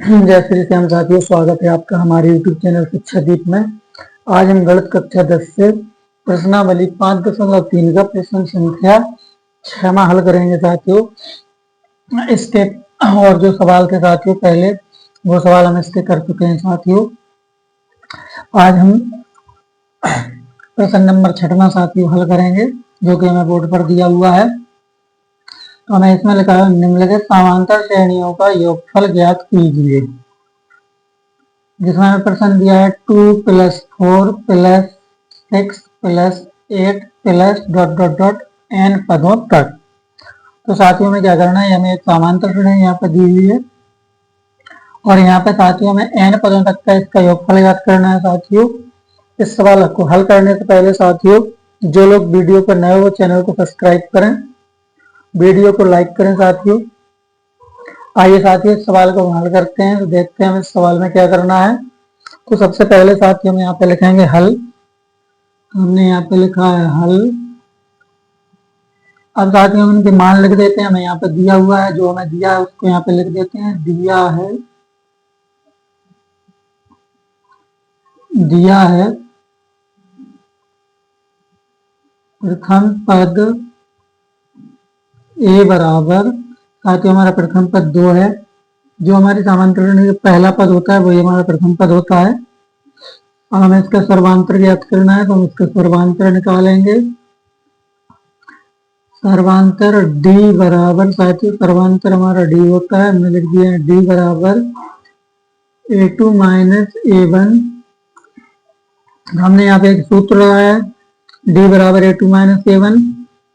जय श्री श्याम साथियों, स्वागत है आपका हमारे YouTube चैनल शिक्षा दीप में। आज हम गणित कक्षा 10 से प्रश्नावली 5.3 का प्रश्न संख्या 6 हल करेंगे साथियों। इसके और जो सवाल थे साथियों पहले वो सवाल हम इसके कर चुके हैं साथियों। आज हम प्रश्न नंबर 6 साथियों हल करेंगे, जो कि हमें बोर्ड पर दिया हुआ है। तो हमें इसमें लिखा है निम्नलिखित समांतर श्रेणियों का योगफल ज्ञात कीजिए, जिसमें हमें प्रश्न दिया है 2 + 4 + 6 + 8 + ... n पदों तक। तो साथियों में क्या करना है, हमें एक समांतर श्रेणी यहाँ पर दी हुई है और यहाँ पे साथियों में n पदों तक का इसका योगफल ज्ञात करना है साथियों। इस सवाल को हल करने से पहले साथियों, जो लोग वीडियो पर नए हो वो चैनल को सब्सक्राइब करें, वीडियो को लाइक करें साथियों। आइए साथियों इस सवाल को हल करते हैं। तो देखते हैं हम इस सवाल में क्या करना है। तो सबसे पहले साथियों हम यहाँ पे लिखेंगे हल। हमने यहाँ पे लिखा है हल। अब साथियों हम इनके मान लिख देते हैं। हमें यहाँ पे दिया हुआ है, जो हमें दिया है उसको यहाँ पे लिख देते हैं। दिया है प्रथम पद a बराबर, साथियों हमारा प्रथम पद 2 है। जो हमारी समांतर श्रेणी का पहला पद होता है वही हमारा प्रथम पद होता है। अब हमें इसका सर्वांतर ज्ञात करना है, तो हम इसका सर्वांतर निकालेंगे। सर्वांतर d बराबर, साथियों सर्वांतर हमारा d होता है। हमने लिख दिया है d बराबर a2 - a1। हमने यहाँ पे एक सूत्र लगाया है d बराबर a2 - a1,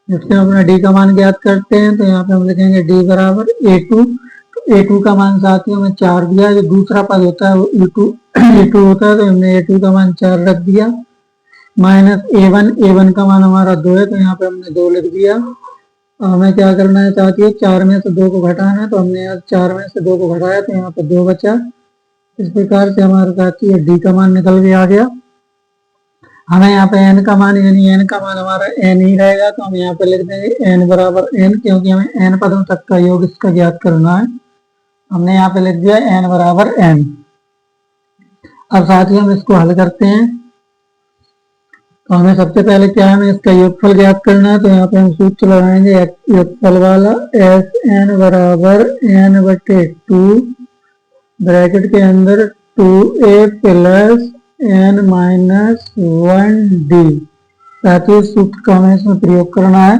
जिससे हम अपना d का मान ज्ञात करते हैं। तो यहाँ पे हम लिखेंगे d बराबर a2। तो a2 का मान साथियों में 4 दिया। जो दूसरा पद होता है वो a2 होता है, तो हमने a2 का मान 4 रख दिया। -a1 का मान हमारा 2 है, तो यहाँ पे हमने 2 लिख दिया। हमें क्या करना है साथियों, 4 में से 2 को घटाना है। तो हमने यहाँ 4 में से 2 को घटाया, तो यहाँ पे 2 बचा। इस प्रकार से हमारे साथियों d का मान निकल के आ गया। हमें यहाँ पे n का मान, यानी n का मान हमारा n ही रहेगा। तो हम यहाँ पे लिख देंगे n बराबर n, क्योंकि हमें n पदों तक का योग इसका ज्ञात करना है। हमने यहाँ पे लिख दिया n बराबर n। अब साथियों हम इसको हल करते हैं। तो हमें सबसे पहले क्या है, हमें इसका योगफल ज्ञात करना है। तो यहाँ पे हम सूत्र लगाएंगे योगफल वाला, Sn बराबर n/2 ब्रैकेट के अंदर 2a + n - 1d। साथियों इस सूत्र का हमें इसमें प्रयोग करना है।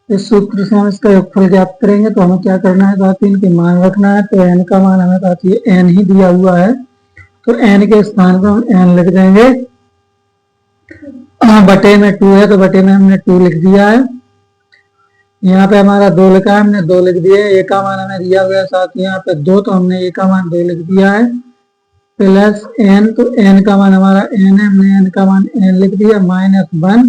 इस सूत्र से हम इसका योगफल ज्ञात करेंगे। तो हमें क्या करना है साथियों, इनके मान रखना है। तो n का मान हमें साथियों n ही दिया हुआ है, तो n के स्थान पर हम n लिख देंगे। बटे में 2 है, तो बटे में हमने 2 लिख दिया है। यहाँ पे हमारा 2 लिखा है, हमने 2 लिख दिए। a का मान हमें दिया हुआ है साथियों यहाँ पे 2, तो हमने a का मान 2 लिख दिया है। प्लस n, तो n का मान हमारा n है, हमने n का मान n लिख दिया। -1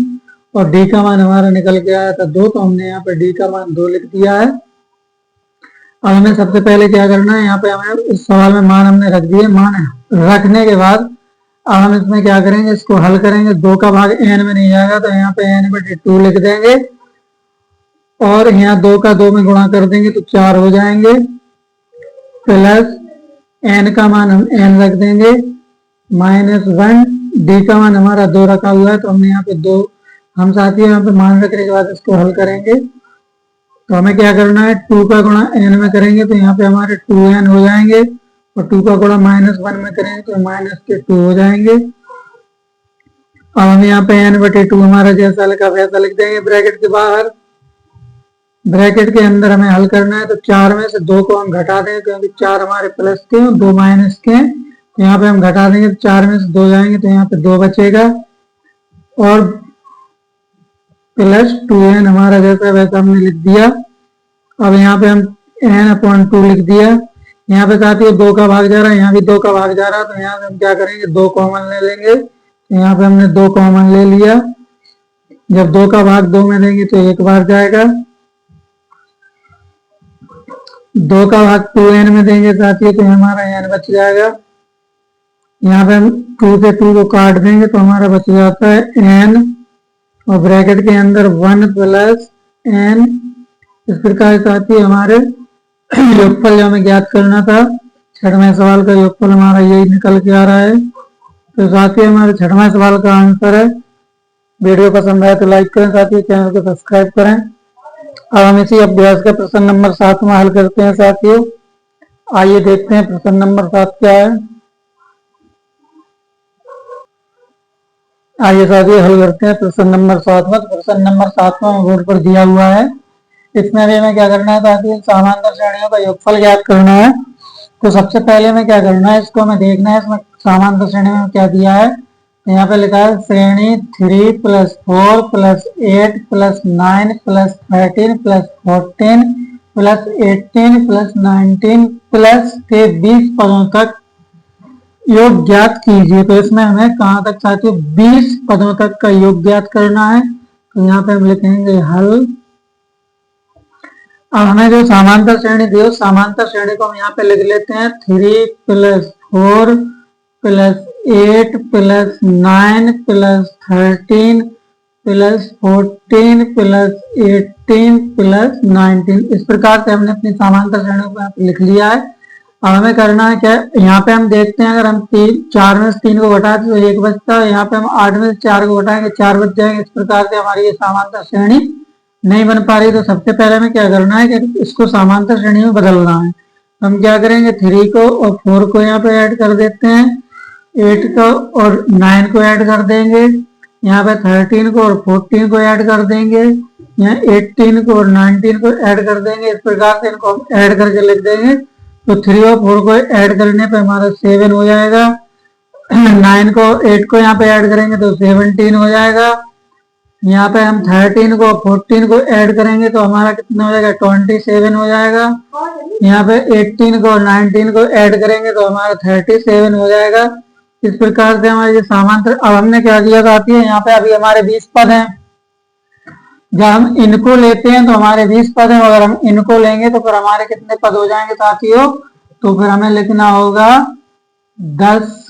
और d का मान हमारा निकल के आया था 2, तो हमने यहाँ पे d का मान 2 लिख दिया है। अब हमें सबसे पहले क्या करना है, यहाँ पे हमें इस सवाल में मान हमने रख दिए। मान रखने के बाद अब हम इसमें क्या करेंगे, इसको हल करेंगे। 2 का भाग n में नहीं जाएगा, तो यहाँ पे n/2 लिख देंगे और यहाँ 2 का 2 में गुणा कर देंगे तो 4 हो जाएंगे। प्लस n का मान हम n रख देंगे, -1, d का मान हमारा 2 रखा हुआ है, तो हमने यहाँ पे 2 हम साथियों यहाँ पे मान रखने के बाद इसको हल करेंगे। तो हमें क्या करना है, 2 का गुणा n में करेंगे तो यहाँ पे हमारे 2n हो जाएंगे, और 2 का गुणा -1 में करेंगे तो -2 हो जाएंगे। अब हम यहाँ पे n/2 हमारा जैसा लिखा वैसा लिख देंगे ब्रैकेट के बाहर। ब्रैकेट के अंदर हमें हल करना है। तो 4 में से 2 को हम घटा देंगे, क्योंकि 4 हमारे प्लस के हैं, 2 माइनस के हैं। तो यहाँ पे हम घटा देंगे, तो 4 में से 2 जाएंगे, तो यहाँ पे 2 बचेगा और प्लस 2n हमारा जैसा वैसा हमने लिख दिया। अब यहाँ पे हम n/2 लिख दिया। यहाँ पे साथियों 2 का भाग जा रहा है, यहाँ भी 2 का भाग जा रहा है, तो यहाँ पे हम क्या करेंगे, 2 कॉमन ले लेंगे। तो यहाँ पे हमने 2 कॉमन ले लिया। जब 2 का भाग 2 में देंगे तो 1 बार जाएगा। 2 का भाग 2n में देंगे साथियों, तो हमारा n बच जाएगा। यहाँ पे हम 2 से 2 को काट देंगे, तो हमारा बच जाता है n, और ब्रैकेट के अंदर 1 + n। इस प्रकार साथियों हमारे योगफल हमें ज्ञात करना था, छठवें सवाल का योगफल हमारा यही निकल के आ रहा है। तो साथियों हमारे छठवें सवाल का आंसर है। वीडियो पसंद आए तो लाइक करें, साथियों चैनल को सब्सक्राइब करें। अब हम इसी अभ्यास का प्रश्न नंबर 7 में हल करते हैं साथियों। आइए देखते हैं प्रश्न नंबर 7 क्या है। आइए साथियों हल करते हैं प्रश्न नंबर 7 में। प्रश्न नंबर 7 में बोर्ड पर दिया हुआ है। इसमें भी हमें क्या करना है साथियों, समांतर श्रेणियों का योगफल ज्ञात करना है। तो सबसे पहले हमें क्या करना है, इसको हमें देखना है इसमें समांतर श्रेणी में क्या दिया है। यहाँ पे लिखा है श्रेणी 3 + 4 + 8 + 9 + 13 + 14 + 18 + 19 प्लस के 20 पदों तक योग ज्ञात कीजिए। तो इसमें हमें कहाँ तक साथियों 20 पदों तक का योग ज्ञात करना है। तो यहाँ पे हम लिखेंगे हल। अब हमें जो समांतर श्रेणी दी, समांतर श्रेणी को हम यहाँ पे लिख लेते हैं 3 + 4 + 8 + 9 + 13 + 14 + 18 + 19। इस प्रकार से हमने अपनी समांतर श्रेणी को लिख लिया है। अब हमें करना है क्या, यहाँ पे हम देखते हैं अगर हम 4 में से 3 को घटाते तो 1 बचता है। यहाँ पे हम 8 में से 4 को घटाएंगे 4 बच जाएंगे। इस प्रकार से हमारी ये समांतर श्रेणी नहीं बन पा रही। तो सबसे पहले हमें क्या करना है कि इसको समांतर श्रेणी में बदलना है। हम क्या करेंगे 3 को और 4 को यहाँ पे ऐड कर देते हैं, 8 को और 9 को ऐड कर देंगे, यहाँ पे 13 को और 14 को ऐड कर देंगे, यहाँ 18 को और 19 को ऐड कर देंगे। इस प्रकार से इनको हम ऐड करके लिख देंगे। तो 3 और 4 को ऐड करने पे हमारा 7 हो जाएगा। 9 को 8 को यहाँ पे ऐड करेंगे तो 17 हो जाएगा। यहाँ पे हम 13 को 14 को ऐड करेंगे तो हमारा कितना हो जाएगा 27 हो जाएगा। यहाँ पे 18 को और 19 को ऐड करेंगे तो हमारा 37 हो जाएगा। इस प्रकार से हमारे समांतर, अब हमने क्या किया साथियों, यहाँ पे अभी हमारे 20 पद हैं। जब हम इनको लेते हैं तो हमारे 20 पद हैं, अगर हम इनको लेंगे तो फिर हमारे कितने पद हो जाएंगे साथियों। तो फिर हमें लिखना होगा 10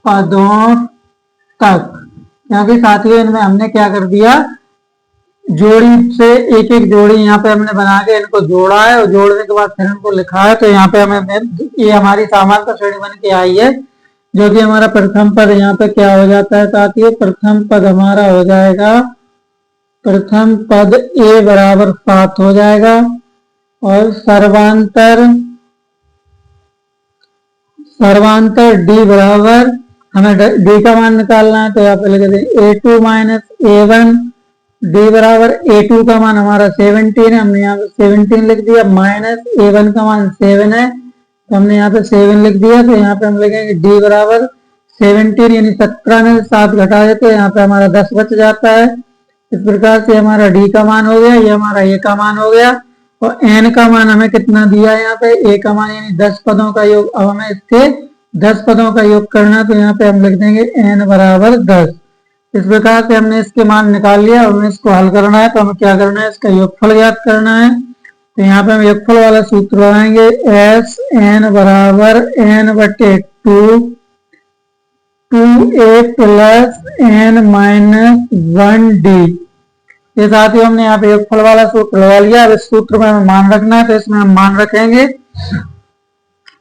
पदों तक, क्योंकि साथियों इनमें हमने क्या कर दिया, जोड़ी से एक एक जोड़ी यहाँ पे हमने बना के इनको जोड़ा है और जोड़ने के बाद फिर इनको लिखा है। तो यहाँ पे हमें ये हमारी समांतर श्रेणी बन के आई है, जो कि हमारा प्रथम पद यहाँ पे क्या हो जाता है साथियों, प्रथम पद हमारा हो जाएगा, प्रथम पद a बराबर 7 हो जाएगा और सर्वांतर d बराबर, हमें d का मान निकालना है तो यहाँ पे लिख दें a2 - a1। d बराबर a2 का मान हमारा 17 है, हमने यहाँ पे 17 लिख दिया, माइनस a1 का मान 7 है तो हमने यहाँ पे 7 लिख दिया। तो यहाँ पे हम लिखेंगे d बराबर 17 यानी 17 में 7 घटा देते तो यहाँ पे हमारा 10 बच जाता है। इस प्रकार से हमारा d का मान हो गया, ये हमारा a का मान हो गया और n का मान हमें कितना दिया है यहाँ पे, a का मान यानी 10 पदों का योग। अब हमें इसके 10 पदों का योग करना है तो यहाँ पे हम लिख देंगे n बराबर 10। इस प्रकार से हमने इसके मान निकाल लिया और हमें इसको हल करना है। तो हमें क्या करना है, इसका योगफल ज्ञात करना है। तो यहाँ पे हम योगफल वाला सूत्र लगाएंगे, एस एन बराबर n/2 2a + n - 1d। ये साथियों हमने यहाँ पे योगफल वाला सूत्र लगा लिया। अब इस सूत्र में हमें मान रखना है तो इसमें हम मान रखेंगे।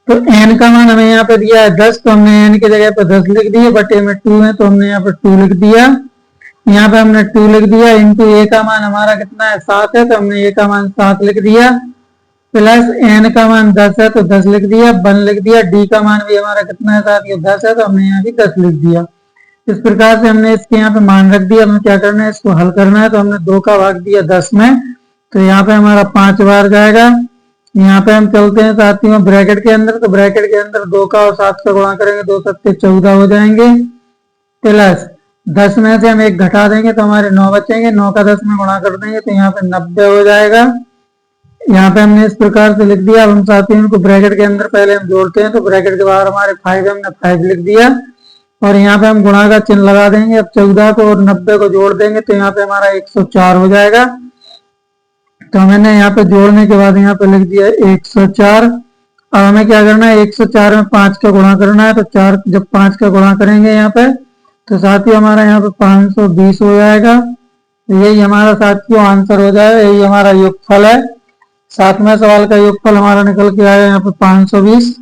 तो n का मान हमें यहाँ पे दिया है 10, तो हमने n की जगह पे 10 लिख दिए, बटे में 2 है तो हमने यहाँ पे 2 लिख दिया। यहाँ पे हमने 2 लिख दिया, इंटू a का मान हमारा कितना है 7 है तो हमने a का मान 7 लिख दिया, प्लस n का मान 10 है तो 10 लिख दिया, 1 लिख दिया। d का मान भी हमारा कितना है साथियों 10 है तो हमने यहाँ भी 10 लिख दिया। इस प्रकार से हमने इसके यहाँ पे मान रख दिया। हमें क्या करना है, इसको हल करना है। तो हमने 2 का भाग दिया 10 में, तो यहाँ पे हमारा 5 बार जाएगा। यहाँ पे हम चलते हैं साथियों ब्रैकेट के अंदर, तो ब्रैकेट के अंदर 2 का और 7 का गुणा करेंगे 2 7 14 हो जाएंगे, प्लस 10 में से हम 1 घटा देंगे तो हमारे 9 बचेंगे, 9 का 10 में गुणा कर देंगे तो यहाँ पे 90 हो जाएगा। यहाँ पे हमने इस प्रकार से लिख दिया। अब हम साथियों को ब्रैकेट के अंदर पहले हम जोड़ते हैं, तो ब्रैकेट के बाहर हमारे 5 हमने 5 लिख दिया और यहाँ पे हम गुणा का चिन्ह लगा देंगे। अब 14 को और 90 को जोड़ देंगे तो यहाँ पे हमारा 104 हो जाएगा। तो मैंने यहाँ पे जोड़ने के बाद यहाँ पे लिख दिया 104। अब हमें क्या करना है, 104 में 5 का गुणा करना है। तो 4 जब 5 का गुणा करेंगे यहाँ पे तो साथियों हमारा यहाँ पे 520 हो जाएगा। यही हमारा साथियों आंसर हो जाएगा, यही हमारा योगफल है। 7वें सवाल का योगफल हमारा निकल के आया यहाँ पे 520।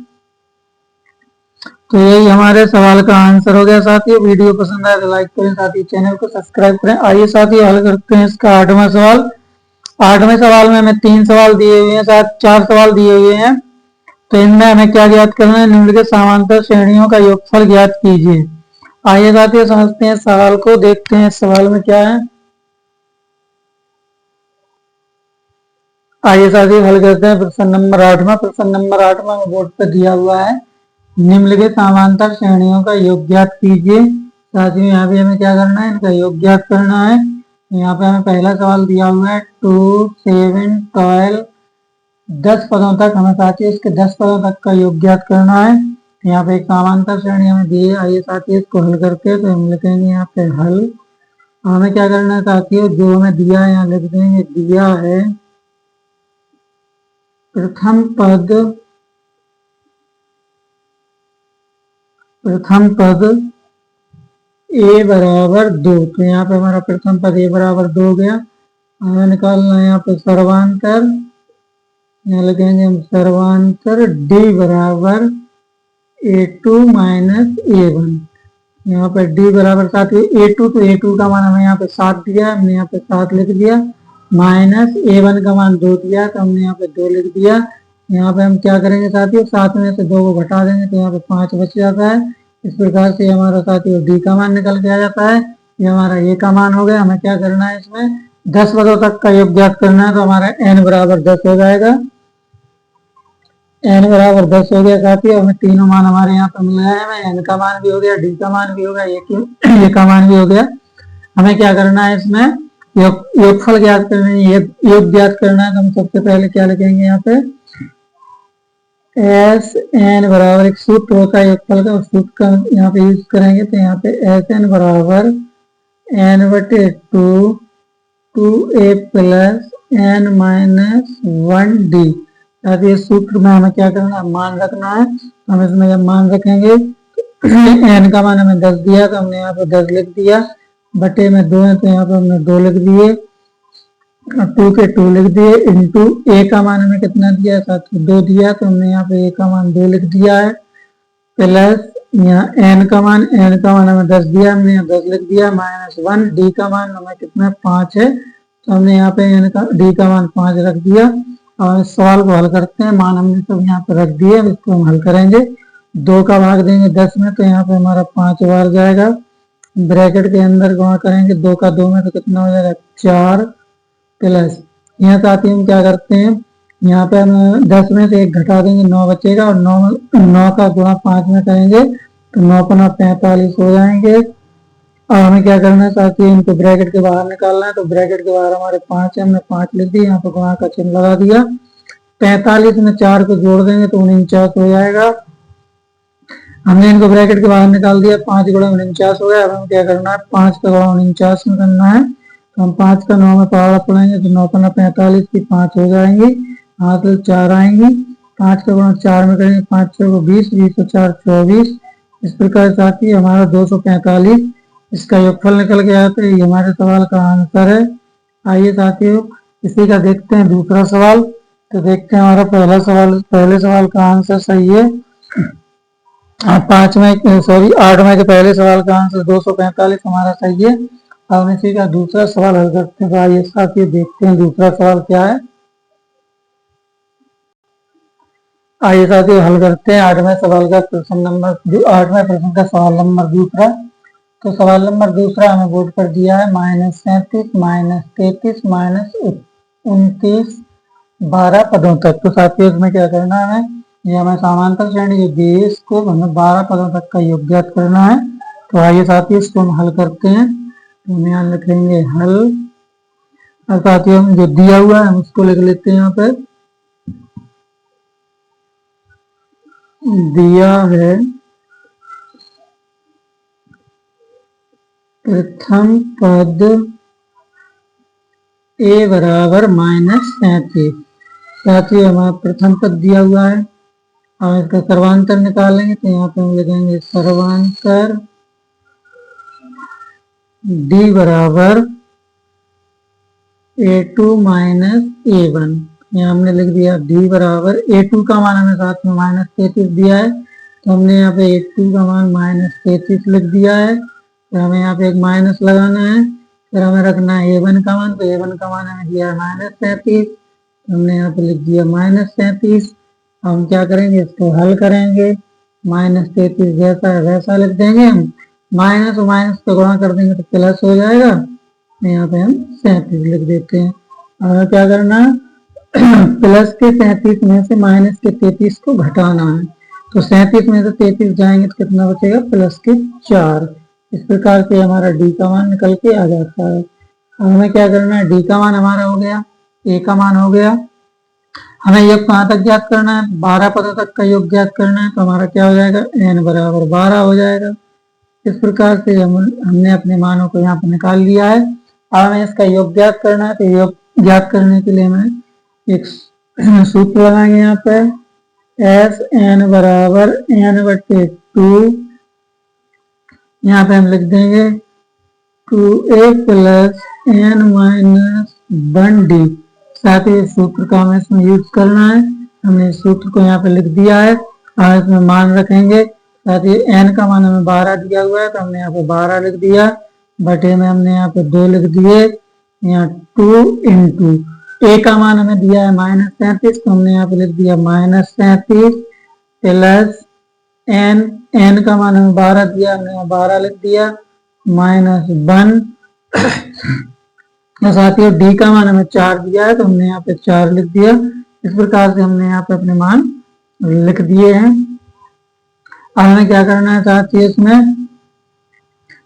तो यही हमारे सवाल का आंसर हो गया साथियों। वीडियो पसंद आए तो लाइक करें, साथ ही चैनल को सब्सक्राइब करें। आइए साथियों हल करते हैं इसका 8वां सवाल। 8वें सवाल में हमें 3 सवाल दिए हुए हैं, साथ 4 सवाल दिए हुए हैं। तो इनमें हमें क्या ज्ञात करना है, निम्नलिखित समांतर श्रेणियों का योगफल ज्ञात कीजिए। आइए साथियों समझते हैं सवाल को, देखते हैं सवाल में क्या है। आइए साथियों हल करते हैं प्रश्न नंबर 8वां। प्रश्न नंबर 8वां में बोर्ड पर दिया हुआ है, निम्नलिखित समांतर श्रेणियों का योग ज्ञात कीजिए। साथियों यहाँ भी हमें क्या करना है, इनका योग ज्ञात करना है। यहाँ पे हमें पहला सवाल दिया हुआ है 2, 7, 12, 10 पदों तक हमें साथियों इसके 10 पदों तक का योग ज्ञात करना है। यहाँ पे एक समांतर श्रेणी हमें दी है। आइए साथियों इसको हल करके तो हम लिखेंगे यहाँ पे हल। हमें क्या करना है साथियों, जो हमें दिया है यहाँ लिख देंगे, दिया है प्रथम पद a बराबर 2। तो यहाँ पे हमारा प्रथम पद a बराबर 2 हो गया। हमें निकालना है यहाँ पे सर्वांतर, यहाँ लिखेंगे हम सर्वांतर d बराबर a2 माइनस a1। यहाँ पे d बराबर साथियों a2, तो a2 का मान हमें यहाँ पे 7 दिया, हमने यहाँ पे 7 लिख दिया। माइनस a1 का मान 2 दिया, तो हमने यहाँ पे 2 लिख दिया। यहाँ पे हम क्या करेंगे साथियों, 7 में से 2 को घटा देंगे तो यहाँ पे 5 बच जाता है। इस प्रकार से हमारा साथियों d का मान निकल के आ जाता है। ये हमारा a का मान हो गया। हमें क्या करना है, इसमें 10 पदों तक का योग ज्ञात करना है। तो हमारा n बराबर 10 हो जाएगा। n बराबर 10 हो गया साथियों। हमें तीनों मान हमारे यहाँ पर मिला है, हमें n का मान भी हो गया, d का मान भी हो गया, ये का मान भी हो गया। हमें क्या करना है, इसमें योगफल ज्ञात करना है, योग ज्ञात करना है। तो हम सबसे पहले क्या लिखेंगे यहाँ पे, एस एन बराबर एक सूत्र होता है योगफल का, उस सूत्र का यहाँ पे यूज करेंगे। तो यहाँ पे एस एन बराबर एन बटे 2 2a plus N minus 1d। अब ये सूत्र में हमें क्या करना है, मान रखना है। हम इसमें जब मान रखेंगे एन का मान हमें 10 दिया, तो हमने यहाँ पे 10 लिख दिया। बटे में 2 है तो यहाँ पे हमने 2 लिख दिए, 2 के 2 लिख दिए। इंटू ए का मान हमें कितना दिया, 2 दिया, तो हमने यहाँ पे ए का मान 2 लिख दिया है। प्लस यहाँ एन का मान हमें 10 दिया, हमने यहाँ 10 लिख दिया। माइनस 1, डी का मान हमें कितना 5 है, तो हमने यहाँ पे एन का डी का मान 5 रख दिया। और इस सवाल को हल करते हैं। मान हमने सब यहाँ पे रख दिए, इसको हम हल करेंगे। 2 का भाग देंगे 10 में, तो यहाँ पे हमारा 5 बार जाएगा। ब्रैकेट के अंदर गुणा करेंगे 2 का 2 में, तो कितना हो जाएगा 4। प्लस यहाँ साथ ही हम क्या करते हैं, यहाँ पे हम 10 में से 1 घटा देंगे, 9 बचेगा। और 9 का गुणा 5 में करेंगे तो 9 को 9 45 हो जाएंगे। और हमें क्या करना है साथ ही, इनको ब्रैकेट के बाहर निकालना है। तो ब्रैकेट के बाहर हमारे 5 है, हमने 5 लिख दिया, यहाँ पे गुणा का चिन्ह लगा दिया। 45 में 4 को जोड़ देंगे तो 49 हो जाएगा। हमने इनको ब्रैकेट के बाहर निकाल दिया, 5 गुणा 49 हो गया। अब हम क्या करना है, 5 का गुणा 49 में करना है। तो हम 5 का 9 में पहाड़ा पड़ेंगे तो 9 का 45 की 5 हो जाएंगी, हाथ 4 आएंगी। 5 का गुणा 4 में करेंगे, 5 को 20, 20 को 4 24। इस प्रकार साथ ही हमारा 245 इसका योगफल निकल गया। तो ये हमारे सवाल का आंसर है। आइए साथियों इसी का देखते हैं दूसरा सवाल। तो देखते हैं हमारा पहले सवाल का आंसर सही है। 8वें के पहले सवाल का आंसर 245 हमारा सही है। अब इसी का दूसरा सवाल हल करते हैं। तो आइए साथियों देखते हैं दूसरा सवाल क्या है। आइए साथियों हल करते हैं 8वें प्रश्न का सवाल नंबर दूसरा। तो सवाल नंबर दूसरा हमें बोर्ड पर दिया है -37 -33 -29 12 पदों तक। तो साथियों इसमें क्या करना है, ये हमें समांतर श्रेणी जो दी है इसको हमें 12 पदों तक का योग ज्ञात करना है। तो आइए साथियों इसको हम हल करते हैं। तो हम यहाँ लिखेंगे हल। और साथियों हम जो दिया हुआ है हम उसको लिख लेते हैं। यहाँ पे दिया है प्रथम पद a बराबर -37। साथियों हमारा प्रथम पद दिया हुआ है और इसका सर्वांतर निकालेंगे। तो यहाँ पे हम लिखेंगे सर्वांतर d बराबर a2 माइनस a1। यहाँ हमने लिख दिया d बराबर a2 का मान हमें साथ में -33 दिया है, तो हमने यहाँ पे A2 का मान -33 लिख दिया है। फिर हमें यहाँ पे एक माइनस लगाना है, फिर हमें रखना है A1 का मान, तो A1 का मान हमें दिया है -33, हमने यहाँ पे लिख दिया -33। हम क्या करेंगे, इसको हल करेंगे, -33 जैसा है वैसा लिख देंगे हम, माइनस और माइनस को गुणा कर देंगे तो प्लस हो जाएगा, तो यहाँ पे हम 37 लिख देते हैं। हमें क्या करना है, प्लस के 37 में से माइनस के 33 को घटाना है, तो 37 में से 33 जाएंगे तो कितना बचेगा, प्लस के 4। इस प्रकार से हमारा डी का मान निकल के आ जाता है। अब हमें क्या करना है, डी का मान हमारा हो गया, ए का मान हो गया, हमें योग कहाँ तक ज्ञात करना है, 12 पदों तक का योग ज्ञात करना है, तो हमारा क्या हो जाएगा, n बराबर 12 हो जाएगा। इस प्रकार से हमने अपने मानों को यहाँ पर निकाल लिया है। अब हमें इसका योग ज्ञात करना है, तो योग ज्ञात करने के लिए हमें एक सूत्र लगाएंगे यहाँ पे, एस एन बराबर n/2, यहाँ पे हम लिख देंगे 2a प्लस n-1d। साथ ही इस सूत्र का हमें इसमें यूज करना है, हमने इस सूत्र को यहाँ पे लिख दिया है, और इसमें मान रखेंगे। साथ ही n का मान हमें 12 दिया हुआ है, तो हमने यहाँ पे 12 लिख दिया, बटे में हमने यहाँ पे 2 लिख दिए, यहाँ 2 इंटू a का मान हमें दिया है -37, तो हमने यहाँ पे लिख दिया -37 प्लस n का मान हमें 12 दिया, हमने यहाँ 12 लिख दिया, -1। साथियों डी का मान हमें 4 दिया है, तो हमने यहाँ पे 4 लिख दिया। इस प्रकार से हमने यहाँ पे अपने मान लिख दिए हैं। अब हमें क्या करना है साथियों, इसमें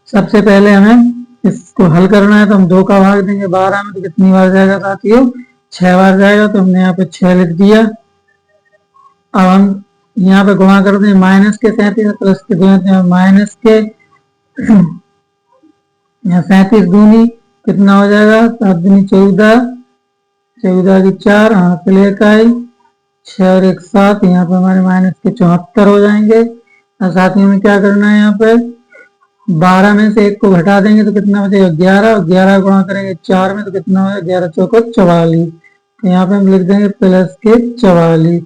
सबसे पहले हमें इसको हल करना है, तो हम 2 का भाग देंगे 12 में, तो कितनी बार जाएगा साथियों, 6 बार जाएगा, तो हमने यहाँ पे 6 लिख दिया। अब हम यहाँ पे गुणा कर दें, माइनस के 37 प्लस के 2 माइनस के, यहाँ 37 दूनी कितना हो जाएगा, 7 दूनी 14, 14 की 4, हाथ से लेकर आई, 6 और 1 7, यहाँ पे हमारे माइनस के 74 हो जाएंगे। और साथ ही हमें क्या करना है, यहाँ पे 12 में से 1 को घटा देंगे तो कितना बचेगा, 11, और 11 गुणा करेंगे 4 में तो कितना होगा, 11 चौको 44, तो यहाँ पे हम लिख देंगे प्लस के 44।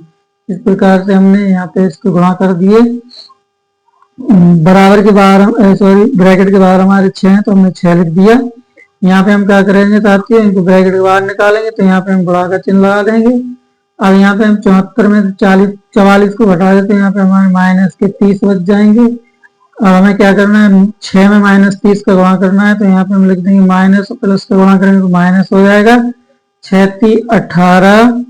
इस प्रकार से हमने यहाँ पे इसको गुणा कर दिए, बराबर के बाहर ब्रैकेट के बाहर हमारे 6 हैं, तो हमने 6 लिख दिया। यहाँ पे हम क्या करेंगे साथियों, इनको ब्रैकेट के बाहर निकालेंगे, तो यहाँ पे हम गुणा का चिन्ह लगा देंगे। अब यहाँ पे हम 74 में से 44 को घटा देते हैं, यहाँ पे हमारे माइनस के 30 बच जाएंगे। अब हमें क्या करना है, 6 में -30 का गुणा करना है, तो यहाँ पे हम लिख देंगे माइनस और प्लस का गुणा करेंगे तो माइनस हो जाएगा, 6 × 18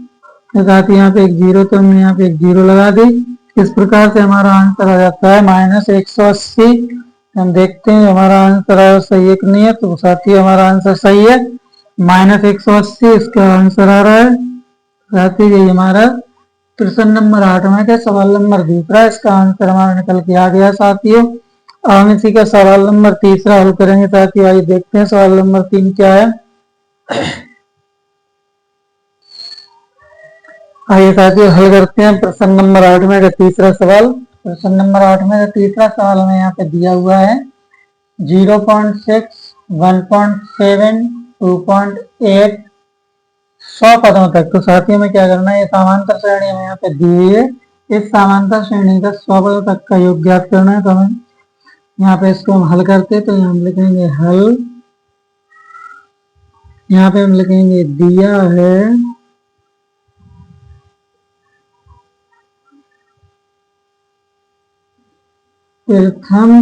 के साथ यहाँ पे एक 0, तो हमने यहाँ पे एक 0 लगा दी। इस प्रकार से हमारा आंसर आ जाता है -180। हम देखते हैं हमारा आंसर आया सही है कि नहीं है, तो साथियों हमारा आंसर सही है, -180 इसका आंसर आ रहा है। साथ ही यही हमारा प्रश्न नंबर 8 में का सवाल नंबर दूसरा, इसका आंसर हमारा निकल के आ गया साथियों। अब हम इसी का सवाल नंबर तीसरा हल करेंगे साथियों। आइए देखते हैं सवाल नंबर 3 क्या है। आइए साथियों हल करते हैं प्रश्न नंबर 8 में का तीसरा सवाल। प्रश्न नंबर 8 में का तीसरा सवाल हमें यहाँ पे दिया हुआ है 0.6, 1.7, 2.8, 100 पदों तक। तो साथियों में क्या करना है, ये समांतर श्रेणी हमें यहाँ पे दी हुई है, इस समांतर श्रेणी का 100 पदों तक का योग ज्ञात करना है। तो हमें यहाँ पे इसको हम हल करते हैं, तो हम लिखेंगे हल, यहाँ पे हम लिखेंगे दिया है प्रथम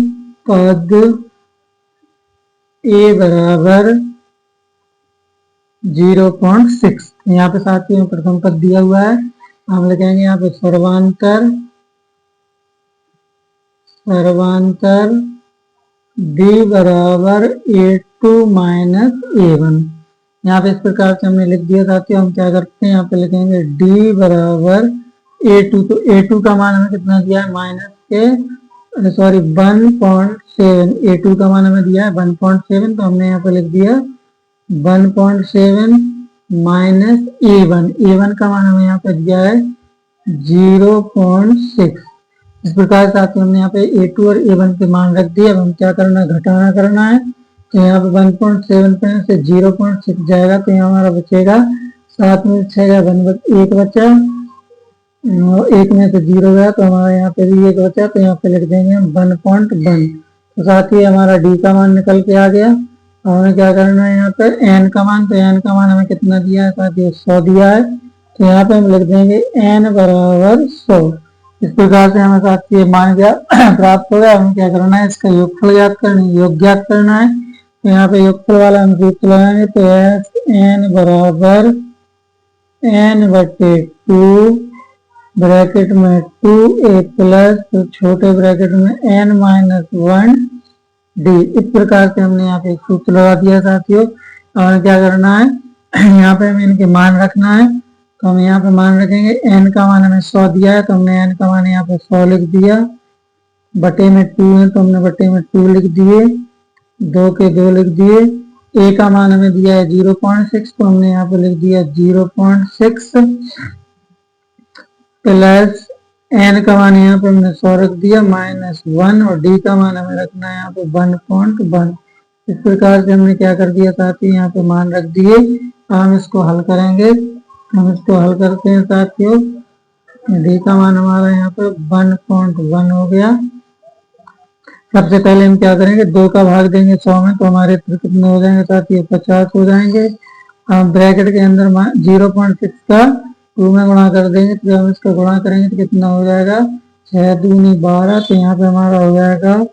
पद a बराबर 0.6। यहाँ पे साथियों प्रथम पद दिया हुआ है, हम लिखेंगे यहाँ पे सर्वांतर d बराबर a2 - a1। यहाँ पे इस प्रकार से हमने लिख दिया साथियों। हम क्या करते हैं, यहाँ पे लिखेंगे d बराबर a2, तो a2 का मान हमें कितना दिया है, 1.7, a2 का मान हमें दिया है 1.7, तो हमने यहाँ पे लिख दिया 1.7 - a1 का मान हमें यहाँ पे दिया है 0.6। इस प्रकार से हमने यहाँ पे a2 और a1 के मान रख दिए। अब हम क्या करना है, घटाना करना है, तो यहाँ पे 1.7 पे से 0.6 जाएगा, तो यहाँ हमारा बचेगा 7 में 6 का 1 बचा, एक में से 0 गया तो हमारा यहाँ पे भी 1 बचा, तो यहाँ पे लिख देंगे हम 1.1। तो साथ ही हमारा डी का मान निकल के आ गया। अब हमें क्या करना है यहाँ पे एन का मान, तो एन का मान हमें कितना दिया है साथ ही 100 दिया है, तो यहाँ पे हम लिख देंगे एन बराबर 100। इस प्रकार से हमें साथ ये मान क्या प्राप्त हो गया। हमें क्या करना है, इसका योगफल ज्ञात करना है, योग ज्ञात करना है। तो यहाँ पे योगफल वाला हम सूत्र लगाएंगे, तो एस एन बराबर एन बटे 2 ब्रैकेट में 2a प्लस, तो छोटे ब्रैकेट में n माइनस 1 डी। इस प्रकार से हमने यहाँ पे एक सूत्र लगा दिया साथियों। और क्या करना है, यहाँ पे हमें इनके मान रखना है। तो हम यहाँ पे मान रखेंगे, n का मान हमें 100 दिया है, तो हमने n का मान यहाँ पे 100 लिख दिया। बटे में 2 है तो हमने बटे में 2 लिख दिए, 2 के 2 लिख दिए। a का मान हमें दिया है 0.6, तो हमने यहाँ पे लिख दिया 0.6 प्लस एन का मान यहाँ पे हमने 100 रख दिया माइनस 1, और डी का मान हमें रखना है यहाँ पे 1.1। इस प्रकार से हमने क्या कर दिया साथियों, यहाँ पे मान रख दिए। हम इसको हल करेंगे, हम इसको हल करते हैं साथियों। डी का मान हमारा यहाँ पे 1.1 हो गया। सबसे पहले हम क्या करेंगे, 2 का भाग देंगे 100 में, तो हमारे कितने हो जाएंगे साथियों, 50 हो जाएंगे। हम ब्रैकेट के अंदर 0.6 का 2 में गुणा कर देंगे, तो जब हम इसका गुणा करेंगे तो कितना हो जाएगा, 6 दूनी 12, तो यहाँ पे हमारा हो जाएगा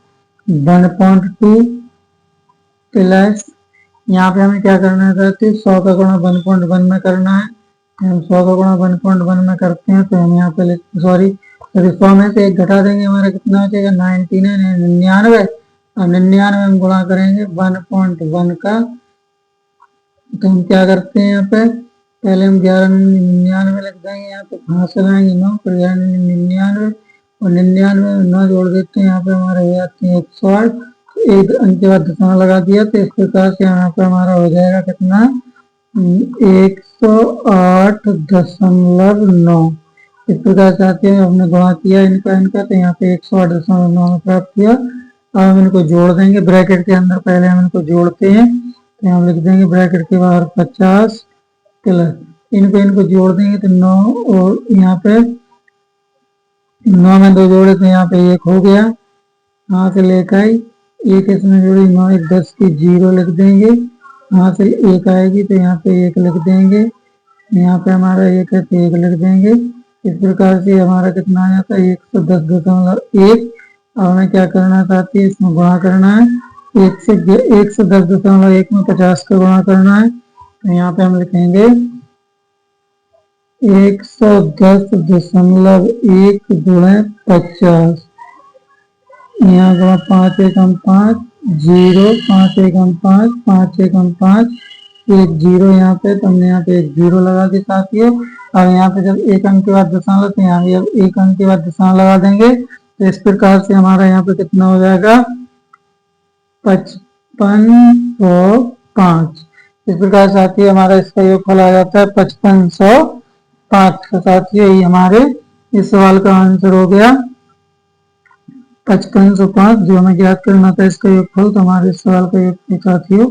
1.2 प्लस, यहाँ पे हमें क्या करना है साथियों, 100 का गुणा 1.1 में करना है। हम 100 का गुणा 1.1 में करते हैं, तो हम यहाँ पे सॉरी 100 में से 1 घटा देंगे, हमारा कितना हो जाएगा 99। अब 99 हम गुणा करेंगे 1.1 का, तो हम क्या करते हैं यहाँ पे, पहले हम 1199 लिख देंगे, यहाँ पे कहाँ से लाएंगे 9, फिर 99 और 99 में 9 जोड़ देते हैं, यहाँ पे हमारे हो जाते हैं 108। एक अंक के बाद दशमलव लगा दिया, तो इस प्रकार से यहाँ पे हमारा हो जाएगा कितना 108.9। इस प्रकार से आते हैं, हमने गुणा किया इनका, तो यहाँ पे 108.9 में प्राप्त किया। अब हम इनको जोड़ देंगे ब्रैकेट के अंदर, पहले हम इनको जोड़ते हैं, तो हम लिख देंगे ब्रैकेट के बाहर 50 प्लस, इनको जोड़ देंगे तो 9, और यहाँ पे 9 में 2 जोड़े तो यहाँ पे 1 हो गया, यहाँ से लेकर आई 1 इसमें जोड़ी 9 1 10 की 0 लिख देंगे, यहाँ से 1 आएगी तो यहाँ पे 1 लिख देंगे, यहाँ पे हमारा 1 है तो 1 लिख देंगे। इस प्रकार से हमारा कितना आ जाता है 110.1। अब हमें क्या करना चाहती है, इसमें गुणा करना है, 110.1 में 50 का गुणा करना है, तो यहाँ पे हम लिखेंगे 110.1 गुणे 50, यहाँ गुणा 5 एकम 5 0, 5 एकम 5, 5 एकम 5, 1 0 यहाँ पे, तो हमने यहाँ पे 1 0 लगा दी साथियों। अब यहाँ पे जब 1 अंक के बाद दशमलव, तो यहाँ पे 1 अंक के बाद दशमलव लगा देंगे, तो इस प्रकार से हमारा यहाँ पे कितना हो जाएगा 5505। इस प्रकार साथियों हमारा इसका योगफल आ जाता है 5505। तो साथियों यही हमारे इस सवाल का आंसर हो गया 5505, जो हमें ज्ञात करना था इसका योगफल। तो हमारे इस सवाल का योगफल साथियों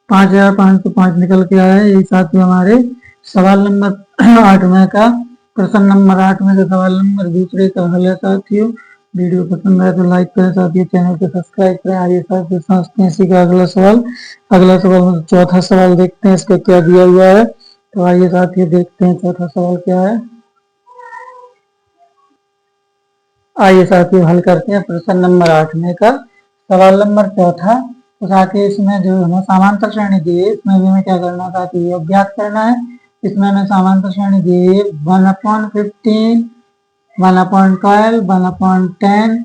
5505 निकल के आया है। यही साथियों हमारे सवाल नंबर 8 में का प्रश्न नंबर 8 में से सवाल नंबर दूसरे का हल है साथियों। वीडियो पसंद आए तो लाइक करें साथियों, चैनल को सब्सक्राइब करें। आइए साथियों समझते हैं इसी का अगला सवाल। चौथा सवाल देखते हैं इसका क्या दिया हुआ है। तो आइए साथियों देखते हैं चौथा सवाल क्या है। आइए साथियों हल करते हैं प्रश्न नंबर 8 में का सवाल नंबर चौथा। तो साथियों इसमें जो हमें समांतर श्रेणी दी है, इसमें भी हमें क्या करना साथियों योग ज्ञात करना है। इसमें हमें समांतर श्रेणी दी है 1/15, 1/12, 1/10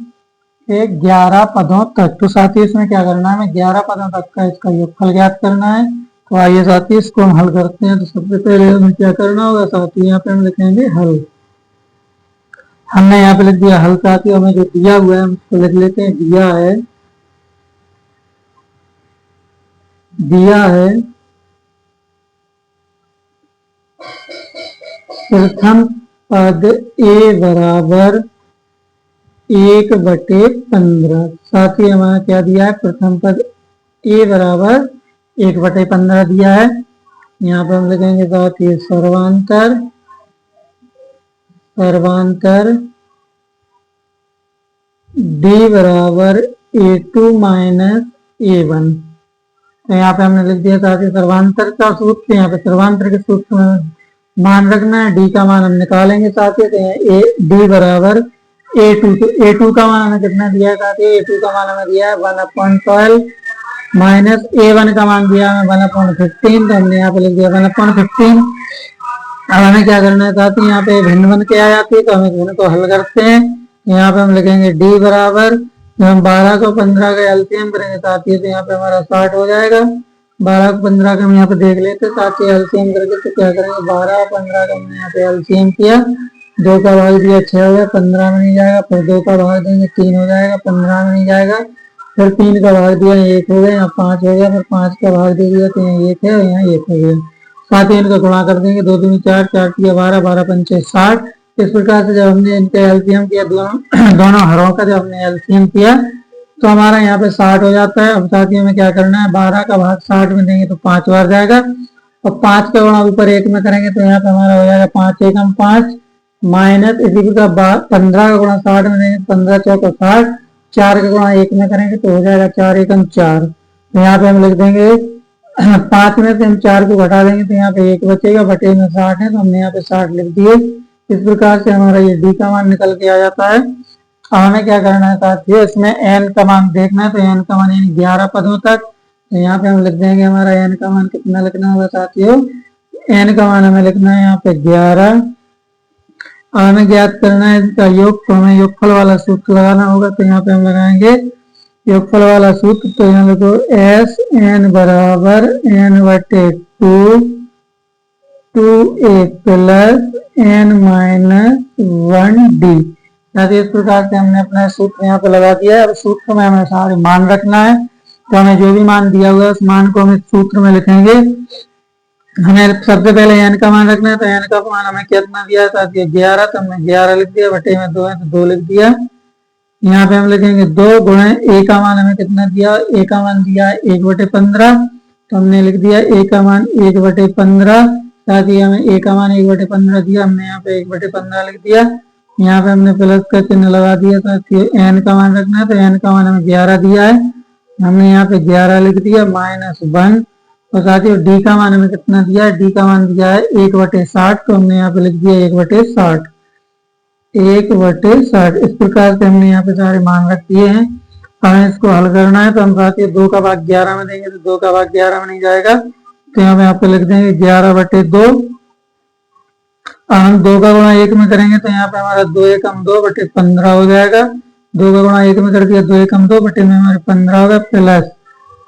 से 11 पदों तक। तो साथियों इसमें क्या करना है, हमें 11 पदों तक का इसका योगफल ज्ञात करना है। तो आइए साथियों इसको हम हल करते हैं। तो सबसे पहले हमें क्या करना होगा साथियों, यहाँ पे हम लिखेंगे हल। हमने यहाँ पे लिख दिया हल साथियों। हमें जो दिया हुआ है हम उसको लिख लेते हैं। दिया है प्रथम पद a बराबर 1/15। साथ ही हमारा क्या दिया है, प्रथम पद a बराबर 1/15 दिया है। यहाँ पे हम लिखेंगे साथ ही सर्वांतर सर्वांतर d बराबर a2 माइनस a1। तो यहाँ पे हमने लिख दिया साथ ही सर्वांतर का सूत्र। यहाँ पे सर्वांतर के सूत्र में मान रखना है, डी का मान हम निकालेंगे साथ ही। ए डी बराबर a2, तो a2 का मान हमें कितना दिया है साथ ही? a2 का मान हमें दिया है 1/12 माइनस a1 का मान दिया है 1/15। तो हमने यहाँ पे लिख दिया 1/15। अब हमें क्या करना है साथ ही? यहाँ पे भिन्न बन के आ जाती है, तो हम इस भिन्न को हल करते हैं। यहाँ पे हम लिखेंगे d बराबर, जब हम 12 को 15 का एलसीएम करेंगे साथ ही, तो यहाँ पे हमारा 60 हो जाएगा। 12 को 15 का हम यहाँ पे देख लेते हैं साथ ही एलसीएम करके। तो क्या करेंगे, 12 और 15 का हमने यहाँ पे एलसीएम किया, 2 का भाग दिया 6 हो गया, 15 में नहीं जाएगा। फिर 2 का भाग देंगे 3 हो जाएगा, 15 में नहीं जाएगा। फिर 3 का भाग दिया 1 हो गया, यहाँ 5 हो गया। फिर 5 का भाग दे दिया तो यहाँ 1 है और यहाँ 1 हो गया। साथ ही इनका गुणा कर देंगे, 2 दूनी 4, 4 तिया 12, 12 पंचे 60। इस प्रकार से जब हमने इनका एलसीएम किया, दोनों हरों का जब हमने एलसीएम किया तो हमारा यहाँ पे 60 हो जाता है। अब साथ ही हमें क्या करना है, 12 का भाग 60 में देंगे तो 5 बार जाएगा, और 5 का गुणा ऊपर 1 में करेंगे तो यहाँ पे हमारा हो जाएगा 5 एकम 5 माइनस इसी प्रकार 15 का गुणा 60 में देंगे, 15 चौका 60, 4 का गुणा 1 में करेंगे तो हो जाएगा 4 एकम 4। तो यहाँ पे हम लिख देंगे 5 में से हम 4 को घटा देंगे तो यहाँ पे 1 बचेगा, बटे में 60 है तो हमने यहाँ पे 60 लिख दिए। इस प्रकार से हमारा ये डी का मान निकल के आ जाता है। अब हमें क्या करना है साथियों, इसमें एन का मान देखना है। तो एन का मान यानी 11 पदों तक, तो यहाँ पे हम लिख देंगे हमारा एन का मान कितना लिखना होगा साथियों, एन का मान हमें लिखना है यहाँ पे 11। अब हमें ज्ञात करना है इसका योग, तो हमें योगफल वाला सूत्र लगाना होगा। तो यहाँ पे हम लगाएंगे योगफल वाला सूत्र। तो यहाँ लिखो एस एन बराबर एन बटे 2a plus N minus 1d। इस प्रकार से हमने अपना सूत्र यहाँ पे लगा दिया है। अब सूत्र में हमें सारे मान रखना है, तो हमें जो भी मान दिया हुआ है उस मान को हम इस सूत्र में लिखेंगे। हमें सबसे पहले एन का मान रखना है, तो एन का मान हमें कितना दिया था, 11। तो हमने 11 लिख दिया, बटे में 2 है तो 2 लिख दिया। यहाँ पे हम लिखेंगे 2 गुणे ए का मान हमें कितना दिया, ए का मान दिया 1/15। तो हमने लिख दिया ए का मान 1/15। साथ ही हमें ए का मान 1/15 दिया, हमने यहाँ पे 1/15 लिख दिया। यहाँ पे हमने प्लस का चिन्ह लगा दिया था। एन का मान रखना है, तो एन का मान हमें 11 दिया है, हमने यहाँ पे 11 लिख दिया माइनस 1। और साथ ही डी का मान हमें कितना दिया है, डी का मान दिया है 1/60। तो हमने यहाँ पे लिख दिया 1/60, 1/60। इस प्रकार से हमने यहाँ पे सारे मान रख दिए हैं। हमें इसको हल करना है, तो हम साथ ही 2 का भाग 11 में देंगे तो 2 का भाग 11 में नहीं जाएगा, तो यहाँ पे आपको लिख देंगे 11/2। हम 2 का गुणा 1 में करेंगे तो यहाँ पे हमारा 2 एकम 2/15 हो जाएगा। 2 का गुणा 1 में कर दिया 2 एकम 2 बटे में हमारे 15 होगा। प्लस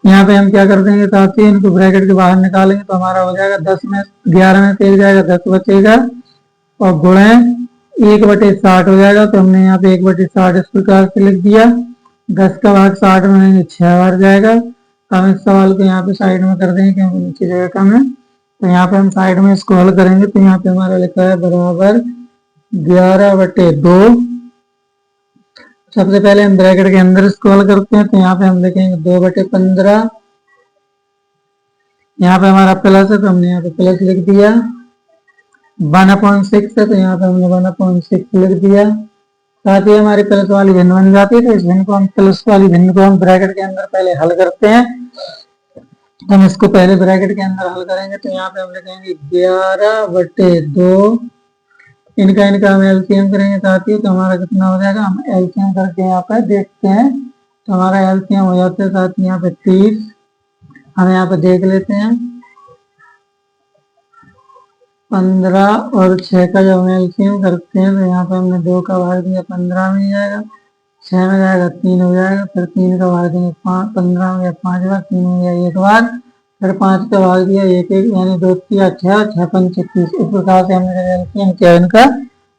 यहाँ पे हम क्या कर देंगे साथ ही इनको ब्रैकेट के बाहर निकालेंगे तो हमारा हो जाएगा 10 में 11 में से 1 जाएगा 10 बचेगा, और गुणे 1/60 हो जाएगा। तो हमने यहाँ पे 1/60 इस प्रकार से लिख दिया। 10 का भाग 60 में 6 बार जाएगा। हम इस सवाल को यहाँ पे साइड में कर देंगे क्योंकि नीचे जगह कम है। तो यहाँ पे हम साइड में इसको हल करेंगे, तो यहाँ पे हमारा लिखा है बराबर 11/2। सबसे पहले हम ब्रैकेट के अंदर इसको हल करते हैं, तो यहाँ पे हम लिखेंगे 2/15। यहाँ पे हमारा प्लस है तो हमने यहाँ पे प्लस लिख दिया। 1/6 है तो यहाँ पे हमने 1/6 लिख दिया। साथ ही हमारी प्लस वाली भिन्न बन जाती है, तो इस भिन्न को हम प्लस वाली भिन्न को हम ब्रैकेट के अंदर पहले हल करते हैं। तो हम इसको पहले ब्रैकेट के अंदर हल करेंगे, तो यहाँ पे हम लिखेंगे 11/2। इनका हम एलसीएम करेंगे साथ ही, तो हमारा कितना हो जाएगा, हम एलसीएम करके यहाँ पे देखते हैं। तो हमारा एलसीएम हो जाता है साथ ही यहाँ पे 30। हम यहाँ पे देख लेते हैं 15 और 6 का जब हम एलसीएम करते हैं तो यहाँ पे हमने 2 का भाग दिया 15 में जाएगा, 6 में जाएगा 3 हो जाएगा। फिर 3 का भाग देंगे 15 में 5 बार, 3 में गया 1 बार। फिर 5 का भाग दिया 1 1 यानी 2 3 6, 6 5 30। इस प्रकार से हमने एलसीएम किया इनका,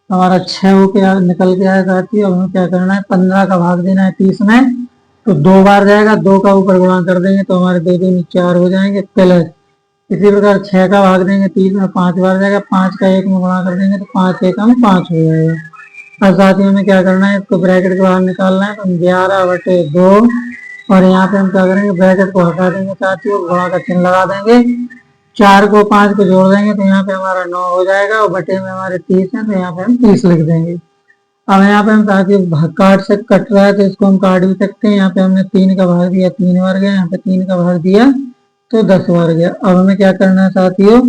हमारा 6 होके निकल के आया साथ ही। अब हमें क्या करना है, 15 का भाग देना है 30 में, तो 2 बार जाएगा। 2 का ऊपर गुणा कर देंगे तो हमारे 2 दूनी 4 हो जाएंगे। प्लस इसी प्रकार 6 का भाग देंगे 30 में, 5 बार जाएगा। 5 का 1 में गुणा कर देंगे तो 5 एकम 5 हो जाएगा। और साथ ही हमें क्या करना है, इसको ब्रैकेट के बाहर निकालना है, तो 11/2 और यहाँ पे हम क्या करेंगे, ब्रैकेट को हटा देंगे साथ ही, गुणा का चिन्ह लगा देंगे। 4 को 5 को जोड़ देंगे तो यहाँ पे हमारा 9 हो जाएगा और बटे में हमारे 30 है तो यहाँ पे हम 30 लिख देंगे। अब यहाँ पे हम साथियों काट से कट रहा है तो इसको हम काट भी सकते हैं। यहाँ पे हमने 3 का भाग दिया 3 बार गया, यहाँ पे 3 का भाग दिया तो 10 बार गया। अब हमें क्या करना है साथियों,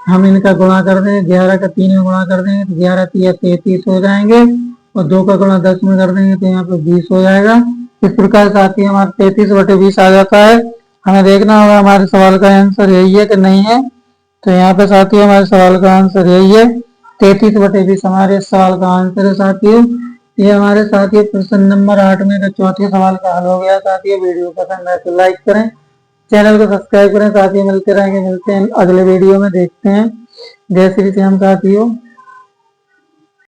हम इनका गुणा कर देंगे, 11 का 3 में गुणा कर देंगे तो 11 3 33 हो जाएंगे और 2 का गुणा 10 में कर देंगे तो यहाँ पे 20 हो जाएगा। इस प्रकार साथियों हमारा 33 बटे 20 आ जाता है। हमें देखना होगा हमारे सवाल का आंसर यही है कि नहीं है। तो यहाँ पे साथियों हमारे सवाल का आंसर यही है, 33 बटे 20 हमारे सवाल का आंसर है साथियों। ये हमारे साथियों प्रश्न नंबर 8 में का चौथे सवाल का हल हो गया साथियों। वीडियो पसंद आए तो लाइक करें, चैनल को सब्सक्राइब करें साथियों। मिलते हैं अगले वीडियो में, देखते हैं। जय श्री राम साथियों।